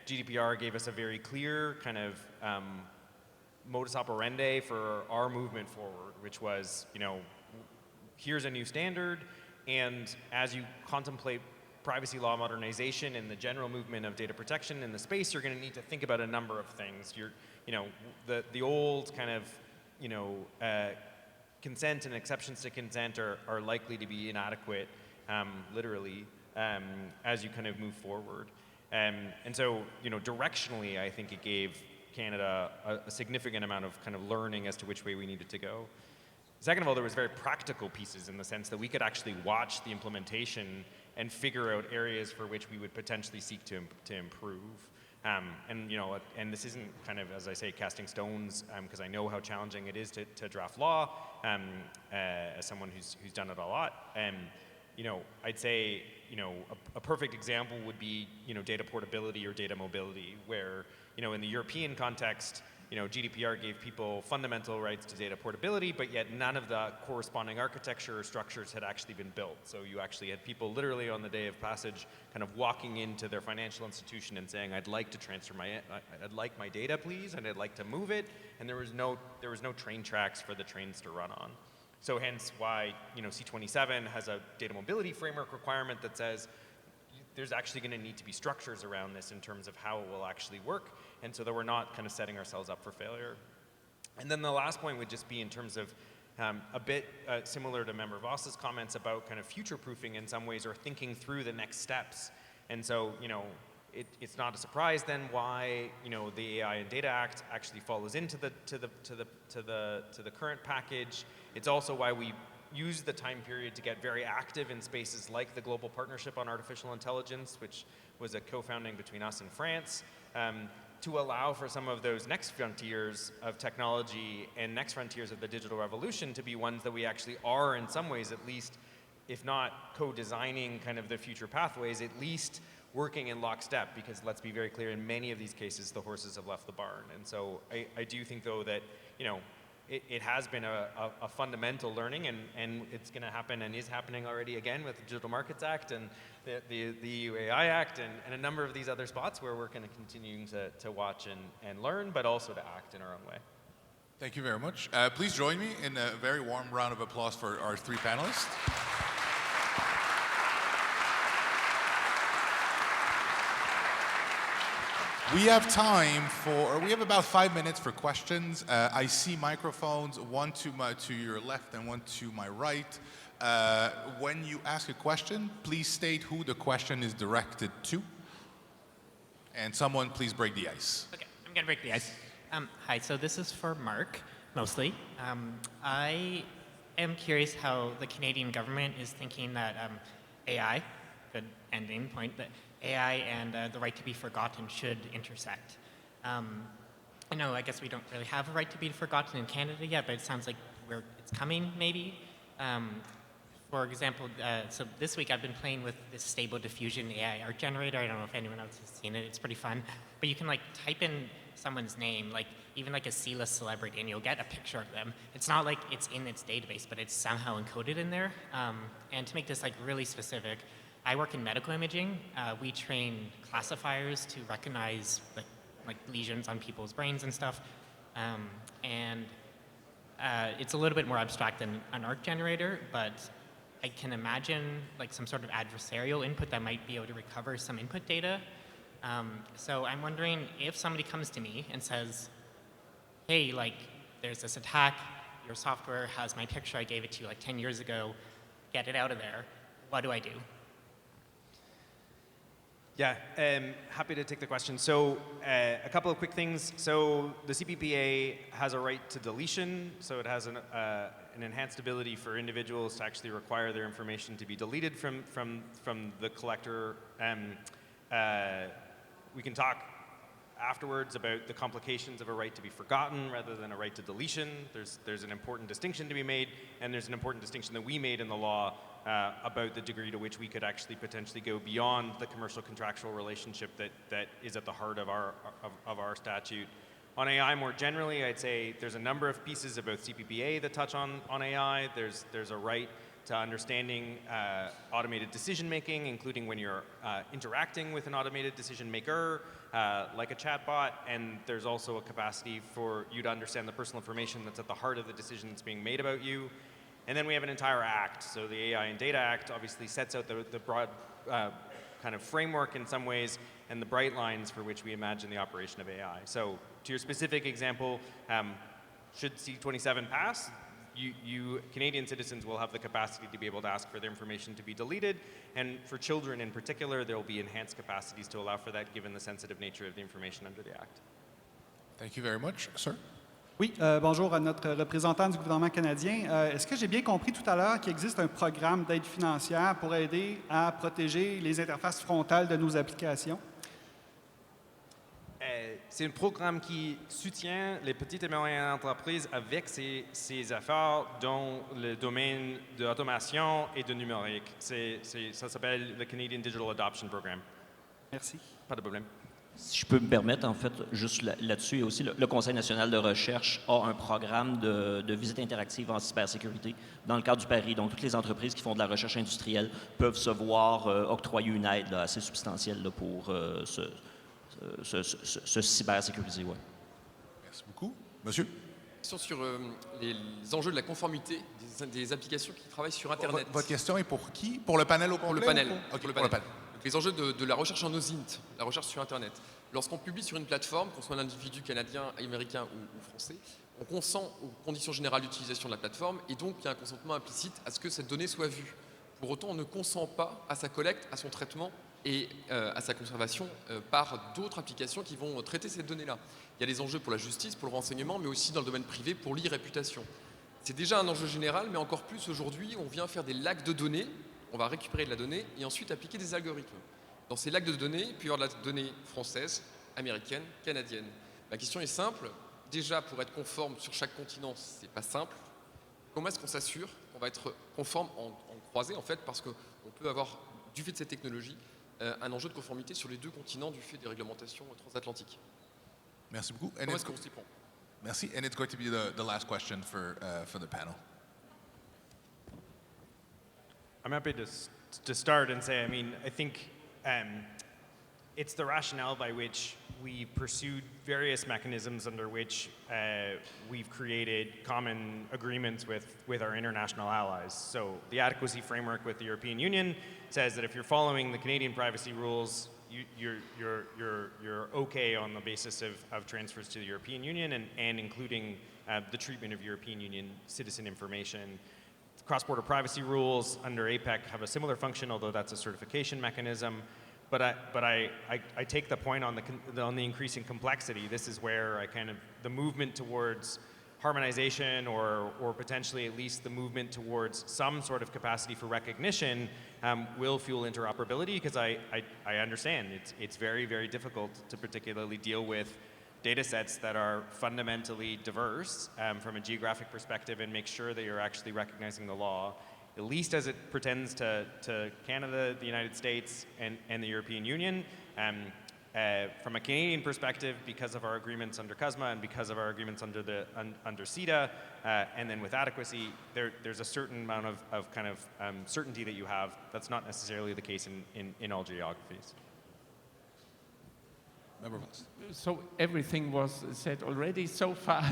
GDPR gave us a very clear kind of modus operandi for our movement forward, which was, here's a new standard, and as you contemplate privacy law modernization and the general movement of data protection in the space, you're going to need to think about a number of things. The old kind of, consent and exceptions to consent are likely to be inadequate, literally, as you kind of move forward. And so, directionally, I think it gave Canada a significant amount of kind of learning as to which way we needed to go. Second of all, there was very practical pieces in the sense that we could actually watch the implementation and figure out areas for which we would potentially seek to improve. And this isn't kind of, as I say, casting stones, because I know how challenging it is to draft law, as someone who's done it a lot. I'd say, a perfect example would be, data portability or data mobility, where, in the European context, GDPR gave people fundamental rights to data portability, but yet none of the corresponding architecture or structures had actually been built. So you actually had people literally on the day of passage kind of walking into their financial institution and saying, I'd like to transfer I'd like my data, please, and I'd like to move it. And there was no train tracks for the trains to run on. So hence why, C27 has a data mobility framework requirement that says there's actually going to need to be structures around this in terms of how it will actually work, and so that we're not kind of setting ourselves up for failure. And then the last point would just be in terms of a bit similar to Member Voss's comments about kind of future-proofing in some ways, or thinking through the next steps. And so, it's not a surprise then why the AI and Data Act actually follows into the current package. It's also why we use the time period to get very active in spaces like the Global Partnership on Artificial Intelligence, which was a co-founding between us and France, to allow for some of those next frontiers of technology and next frontiers of the digital revolution to be ones that we actually are, in some ways at least, if not co-designing kind of the future pathways, at least working in lockstep, because let's be very clear, in many of these cases, the horses have left the barn. And so I do think, though, that, it has been a fundamental learning, and it's going to happen and is happening already again with the Digital Markets Act and the EU AI Act and a number of these other spots where we're going to continue to watch and learn, but also to act in our own way. Thank you very much. Please join me in a very warm round of applause for our three panelists. We have about 5 minutes for questions. I see microphones, one to your left and one to my right. When you ask a question, please state who the question is directed to. And someone please break the ice. Okay, I'm gonna break the ice. Hi, so this is for Mark, mostly. I am curious how the Canadian government is thinking that AI, good ending point, that AI and the right to be forgotten should intersect. I guess we don't really have a right to be forgotten in Canada yet, but it sounds like it's coming, maybe. For example, so this week I've been playing with this Stable Diffusion AI art generator. I don't know if anyone else has seen it. It's pretty fun. But you can type in someone's name, even a C-list celebrity, and you'll get a picture of them. It's not like it's in its database, but it's somehow encoded in there. And to make this really specific, I work in medical imaging. We train classifiers to recognize lesions on people's brains and stuff. It's a little bit more abstract than an art generator, but I can imagine some sort of adversarial input that might be able to recover some input data. So I'm wondering if somebody comes to me and says, hey, there's this attack, your software has my picture, I gave it to you 10 years ago, get it out of there, what do I do? Yeah, happy to take the question. So a couple of quick things. So the CCPA has a right to deletion. So it has an enhanced ability for individuals to actually require their information to be deleted from the collector. We can talk afterwards about the complications of a right to be forgotten rather than a right to deletion. There's an important distinction to be made, and there's an important distinction that we made in the law about the degree to which we could actually potentially go beyond the commercial contractual relationship that is at the heart of our statute. On AI more generally, I'd say there's a number of pieces of both CPPA that touch on AI. There's a right to understanding automated decision making, including when you're interacting with an automated decision maker, like a chatbot, and there's also a capacity for you to understand the personal information that's at the heart of the decision that's being made about you. And then we have an entire act. So the AI and Data Act obviously sets out the broad kind of framework in some ways and the bright lines for which we imagine the operation of AI. So to your specific example, should C27 pass, you Canadian citizens will have the capacity to be able to ask for their information to be deleted, and for children in particular, there will be enhanced capacities to allow for that given the sensitive nature of the information under the Act. Thank you very much. Sir? Oui, bonjour à notre représentant du gouvernement canadien. Est-ce que j'ai bien compris tout à l'heure qu'il existe un programme d'aide financière pour aider à protéger les interfaces frontales de nos applications? C'est un programme qui soutient les petites et moyennes entreprises avec ses efforts dans le domaine de l'automation et de numérique. Ça s'appelle le Canadian Digital Adoption Program. Merci. Pas de problème. Si je peux me permettre, en fait, juste là-dessus, et aussi le Conseil national de recherche a un programme de visite interactive en cybersécurité dans le cadre du Paris. Donc, toutes les entreprises qui font de la recherche industrielle peuvent se voir octroyer une aide là, assez substantielle là, pour se cybersécuriser. Ouais. Merci beaucoup. Monsieur? Question sur les enjeux de la conformité des applications qui travaillent sur Internet. Votre question est pour qui? Pour le panel au complet? Pour le panel. Okay, pour le panel. Donc, les enjeux de la recherche en OSINT, la recherche sur Internet. Lorsqu'on publie sur une plateforme, qu'on soit un individu canadien, américain ou français, on consent aux conditions générales d'utilisation de la plateforme et donc il y a un consentement implicite à ce que cette donnée soit vue. Pour autant, on ne consent pas à sa collecte, à son traitement et à sa conservation par d'autres applications qui vont traiter ces données-là. Il y a des enjeux pour la justice, pour le renseignement, mais aussi dans le domaine privé pour l'e-réputation. C'est déjà un enjeu général, mais encore plus aujourd'hui, on vient faire des lacs de données, on va récupérer de la donnée et ensuite appliquer des algorithmes. Dans ces lacs de données, il peut y avoir de la donnée française, américaine, canadienne. Ma question est simple. Déjà, pour être conforme sur chaque continent, c'est pas simple. Comment est-ce qu'on s'assure qu'on va être conforme en croisée, en fait, parce qu'on peut avoir, du fait de cette technologie, un enjeu de conformité sur les deux continents du fait des réglementations transatlantiques. Merci beaucoup. Comment est-ce qu'on s'y prend? Merci. And it's going to be the last question for the panel. I'm happy to start and say, I mean, I think it's the rationale by which we pursued various mechanisms under which we've created common agreements with our international allies. So the adequacy framework with the European Union says that if you're following the Canadian privacy rules, you're okay on the basis of transfers to the European Union and including the treatment of European Union citizen information. Cross-border privacy rules under APEC have a similar function, although that's a certification mechanism. But I take the point on the increasing complexity. This is where the movement towards harmonization or potentially at least the movement towards some sort of capacity for recognition will fuel interoperability, because I understand it's very, very difficult to particularly deal with data sets that are fundamentally diverse from a geographic perspective and make sure that you're actually recognizing the law, at least as it pertains to Canada, the United States, and the European Union. From a Canadian perspective, because of our agreements under CUSMA and because of our agreements under CETA, and then with adequacy, there's a certain amount of certainty that you have. That's not necessarily the case in all geographies. So everything was said already so far.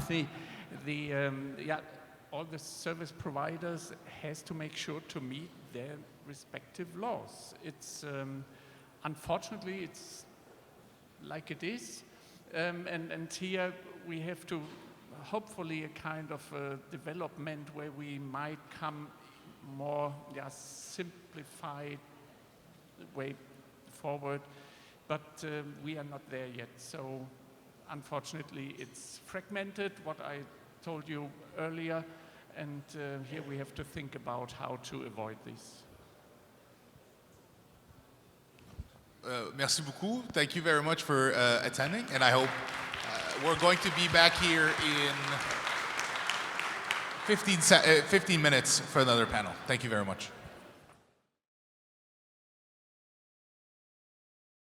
All the service providers has to make sure to meet their respective laws. It's unfortunately it's like it is, and here we have to hopefully a kind of development where we might come more simplified way forward, but we are not there yet. So unfortunately it's fragmented, what I told you earlier, and here we have to think about how to avoid this. Merci beaucoup. Thank you very much for attending, and I hope we're going to be back here in 15 minutes for another panel. Thank you very much.